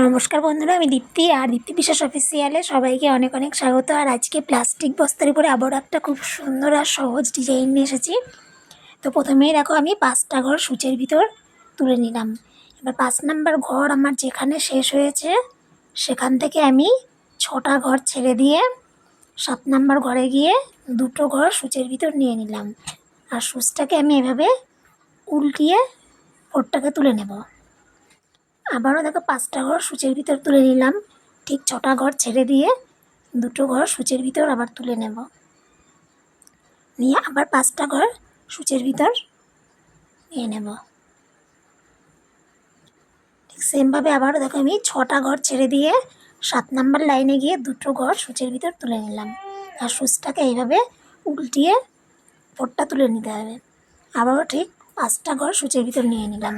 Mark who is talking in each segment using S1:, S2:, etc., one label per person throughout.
S1: নমস্কার বন্ধুরা, আমি দীপ্তি আর দীপ্তি বিশ্বাস অফিসিয়ালে সবাইকে অনেক অনেক স্বাগত। আর আজকে প্লাস্টিক বস্তার উপরে আবার একটা খুব সুন্দর আর সহজ ডিজাইন নিয়ে এসেছি। তো প্রথমেই দেখো আমি 5টা ঘর সূচের ভিতর তুলে নিলাম। এবার 5 নাম্বার ঘর আমার যেখানে শেষ হয়েছে সেখান থেকে আমি 6টা ঘর ছেড়ে দিয়ে 7 নাম্বার ঘরে গিয়ে 2টো ঘর সূচের ভিতর নিয়ে নিলাম। আর সূচটাকে আমি এভাবে উল্টিয়ে ঘরটাকে তুলে নেব। আবারও দেখো 5টা ঘর সূচের ভিতর তুলে নিলাম। ঠিক 6টা ঘর ছেড়ে দিয়ে 2টো ঘর সূচের ভিতর আবার তুলে নেব। নিয়ে আবার 5টা ঘর সূচের ভিতর নিয়ে নেব। ঠিক সেমভাবে আবারও দেখো আমি 6টা ঘর ছেড়ে দিয়ে 7 নাম্বার লাইনে গিয়ে 2টো ঘর সূচের ভিতর তুলে নিলাম। আর সূচটাকে এইভাবে উল্টিয়ে ভোরটা তুলে নিতে হবে। আবারও ঠিক 5টা ঘর সূচের ভিতর নিয়ে নিলাম।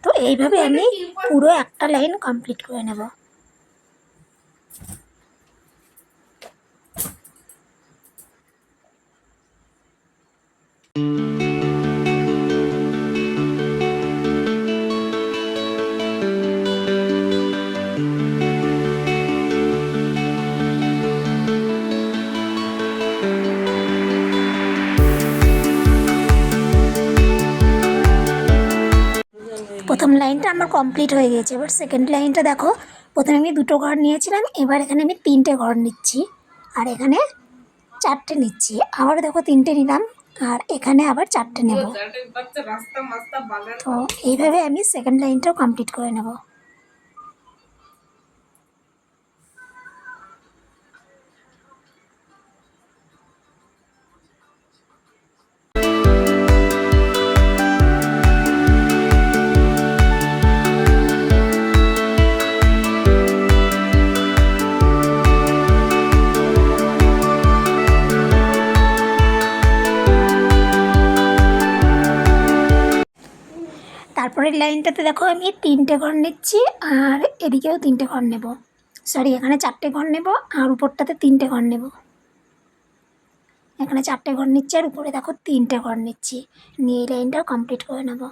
S1: তো এইভাবে আমি পুরো একটা লাইন কমপ্লিট করে নেব। প্রথম লাইনটা আমার কমপ্লিট হয়ে গেছে। এবার সেকেন্ড লাইনটা দেখো, প্রথমে আমি 2টো ঘর নিয়েছিলাম, এবার এখানে আমি 3টে ঘর নিচ্ছি আর এখানে 4টে নিচ্ছি। আবার দেখো 3টে নিলাম আর এখানে আবার 4টে নেব। তো এইভাবে আমি সেকেন্ড লাইনটাও কমপ্লিট করে নেব। তারপরের লাইনটাতে দেখো আমি 3টে ঘর নিচ্ছি আর এদিকেও 3টে ঘর নেব। সরি, এখানে 4টে ঘর নেব আর উপরটাতে 3টে ঘর নেব। এখানে 4টে ঘর নিচ্ছি আর উপরে দেখো 3টে ঘর নিচ্ছি। নিয়ে এই লাইনটাও কমপ্লিট করে নেব।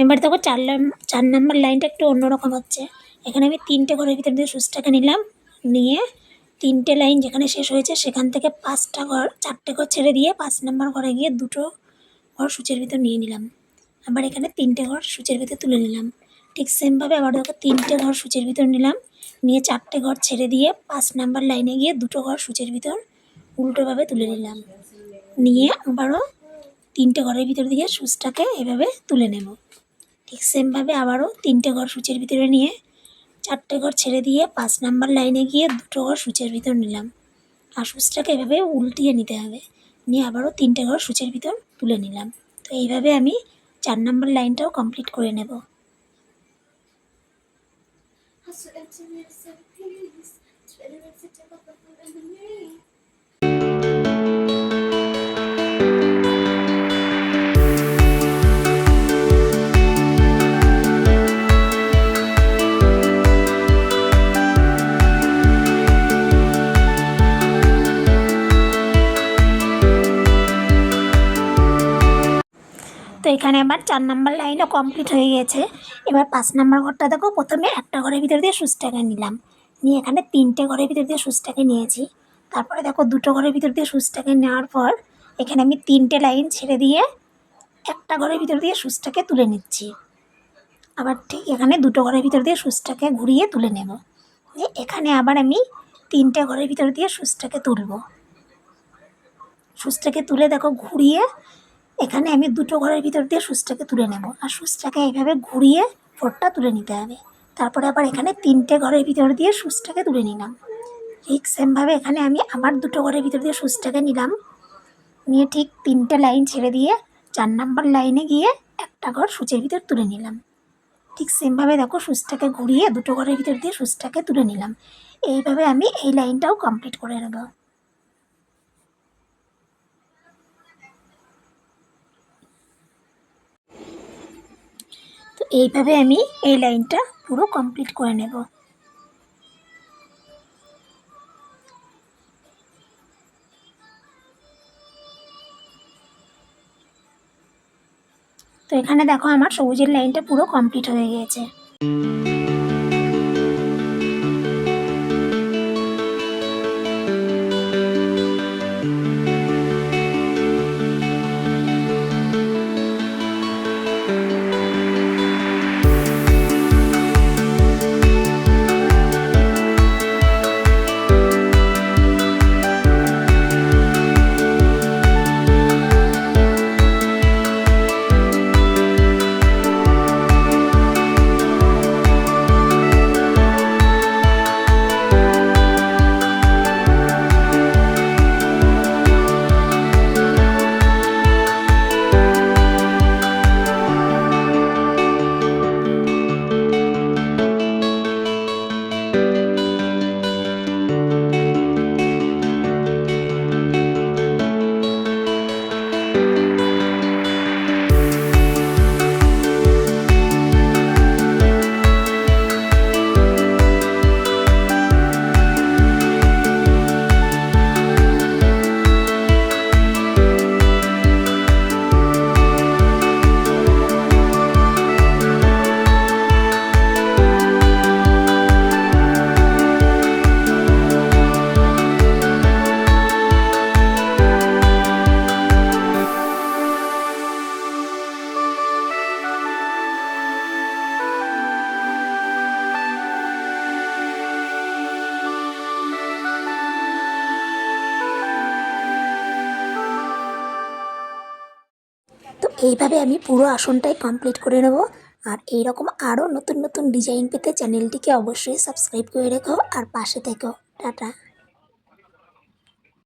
S1: এবার দেখো 4 নাম্বার লাইনটা একটু অন্যরকম হচ্ছে। এখানে আমি 3টে ঘরের ভিতর দিয়ে সুচটাকে নিলাম, নিয়ে 3টে লাইন যেখানে শেষ হয়েছে সেখান থেকে 4টে ঘর ছেড়ে দিয়ে 5 নাম্বার ঘরে গিয়ে 2টো ঘর সূচের ভিতর নিয়ে নিলাম। আবার এখানে 3টে ঘর সূচের ভিতর তুলে নিলাম। ঠিক সেমভাবে আবার দেখো 3টে ঘর সূচের ভিতর নিলাম, নিয়ে 4টে ঘর ছেড়ে দিয়ে 5 নাম্বার লাইনে গিয়ে 2টো ঘর সূচের ভিতর উল্টোভাবে তুলে নিলাম। নিয়ে আবারও 3টে ঘরের ভিতর দিয়ে সুচটাকে এভাবে তুলে নেব। ঠিক সেমভাবে আবারও 3টে ঘর সূচের ভিতরে নিয়ে 4টে ঘর ছেড়ে দিয়ে 5 নাম্বার লাইনে গিয়ে 2টো ঘর সূচের ভিতর নিলাম। আর সুচটাকে এভাবে উল্টিয়ে নিতে হবে। নিয়ে আবারও 3টে ঘর সূচের ভিতর তুলে নিলাম। তো এইভাবে আমি 4 নাম্বার লাইনটাও কমপ্লিট করে নেব। তো এখানে আমার 4 নাম্বার লাইনও কমপ্লিট হয়ে গেছে। এবার 5 নাম্বার ঘরটা দেখো, প্রথমে একটা ঘরের ভিতর দিয়ে সুচটাকে নিলাম, নিয়ে এখানে 3টে ঘরের ভিতর দিয়ে সুচটাকে নিয়েছি। তারপরে দেখো 2টো ঘরের ভিতর দিয়ে সুচটাকে নেওয়ার পর এখানে আমি 3টে লাইন ছেড়ে দিয়ে একটা ঘরের ভিতর দিয়ে সুচটাকে তুলে নিচ্ছি। আবার ঠিক এখানে 2টো ঘরের ভিতর দিয়ে সুচটাকে ঘুরিয়ে তুলে নেব। এখানে আবার আমি 3টে ঘরের ভিতর দিয়ে সুচটাকে তুলব। সুচটাকে তুলে দেখো ঘুরিয়ে এখানে আমি 2টো ঘরের ভিতর দিয়ে সুচটাকে তুলে নেব। আর সুচটাকে এইভাবে ঘুরিয়ে ফোরটা তুলে নিতে হবে। তারপরে আবার এখানে 3টে ঘরের ভিতর দিয়ে সুচটাকে তুলে নিলাম। ঠিক সেমভাবে এখানে আমি আবার 2টো ঘরের ভিতর দিয়ে সুচটাকে নিলাম, নিয়ে ঠিক 3টে লাইন ছেড়ে দিয়ে 4 নাম্বার লাইনে গিয়ে একটা ঘর সুচের ভিতর তুলে নিলাম। ঠিক সেমভাবে দেখো সুচটাকে ঘুরিয়ে 2টো ঘরের ভিতর দিয়ে সুচটাকে তুলে নিলাম। এইভাবে আমি এই লাইনটাও কমপ্লিট করে নেব। তো এইভাবে আমি এই লাইনটা পুরো কমপ্লিট করে নেব। তো এখানে দেখো আমার সবুজের লাইনটা পুরো কমপ্লিট হয়ে গিয়েছে। তো এইভাবে আমি পুরো আসনটাই কমপ্লিট করে নেব। আর এইরকম আরও নতুন নতুন ডিজাইন পেতে চ্যানেলটিকে অবশ্যই সাবস্ক্রাইব করে রেখো আর পাশে থেকো। টাটা।